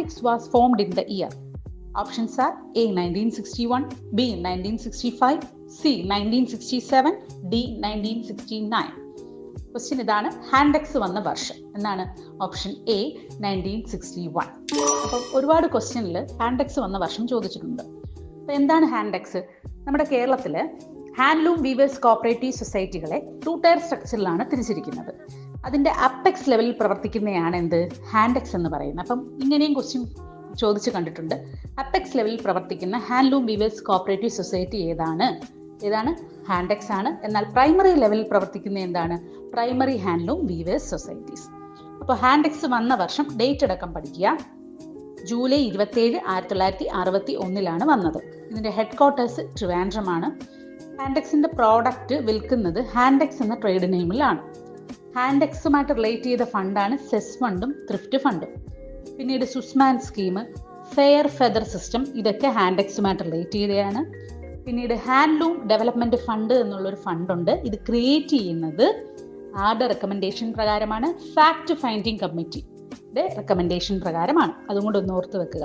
Hantex was formed in the year? Options are A 1961, B 1965, C 1967, D 1969. Question ഇതാണ്, ഹാൻഡെക്സ് വന്ന വർഷം എന്നാണ്? Option A 1961. അപ്പം ഒരുപാട് ക്വസ്റ്റ്യനിൽ ഹാൻഡെക്സ് വന്ന വർഷം ചോദിച്ചിട്ടുണ്ട്. അപ്പോൾ എന്താണ് ഹാൻഡെക്സ്? നമ്മുടെ കേരളത്തിൽ ഹാൻഡ്ലൂം വീവേഴ്സ് കോപ്പറേറ്റീവ് സൊസൈറ്റികളെ 2 ടയർ സ്ട്രക്ചറിലാണ് തിരിച്ചിരിക്കുന്നത്. അതിൻ്റെ അപ്പെക്സ് ലെവലിൽ പ്രവർത്തിക്കുന്നതാണ് എന്ത്? ഹാൻഡെക്സ് എന്ന് പറയുന്നത്. അപ്പം ഇങ്ങനെയും ക്വസ്റ്റ്യൻ ചോദിച്ചു കണ്ടിട്ടുണ്ട്. അപ്പെക്സ് ലെവലിൽ പ്രവർത്തിക്കുന്ന ഹാൻഡ്ലൂം വീവേഴ്സ് കോപ്പറേറ്റീവ് സൊസൈറ്റി ഏതാണ്? ഹാൻഡെക്സ് ആണ്. എന്നാൽ പ്രൈമറി ലെവലിൽ പ്രവർത്തിക്കുന്ന എന്താണ്? Primary handloom weavers societies. അപ്പോൾ ഹാൻഡെക്സ് വന്ന വർഷം ഡേറ്റ് അടക്കം പഠിക്കുക. ജൂലൈ 27, 1961 വന്നത്. ഇതിൻ്റെ ഹെഡ് ക്വാർട്ടേഴ്സ് ട്രിവാൻഡ്രമാണ്. ഹാൻഡെക്സിൻ്റെ പ്രോഡക്റ്റ് വിൽക്കുന്നത് ഹാൻഡെക്സ് എന്ന ട്രേഡ് നെയിമിലാണ്. ഹാൻഡെക്സുമായിട്ട് റിലേറ്റ് ചെയ്ത ഫണ്ടാണ് സെസ് ഫണ്ടും ത്രിഫ്റ്റ് ഫണ്ടും. പിന്നീട് സുസ്മാൻ സ്കീം, ഫെയർ ഫെദർ സിസ്റ്റം, ഇതൊക്കെ ഹാൻഡെക്സുമായിട്ട് റിലേറ്റ് ചെയ്തതാണ്. പിന്നീട് ഹാൻഡ്ലൂം ഡെവലപ്മെൻറ്റ് ഫണ്ട് എന്നുള്ളൊരു ഫണ്ടുണ്ട്. ഇത് ക്രിയേറ്റ് ചെയ്യുന്നത് ആരുടെ റെക്കമെൻഡേഷൻ പ്രകാരമാണ്? ഫാക്ട് ഫൈൻഡിങ് കമ്മിറ്റിയുടെ റെക്കമെൻഡേഷൻ പ്രകാരമാണ്. അതുകൊണ്ട് ഒന്ന് ഓർത്ത് വെക്കുക.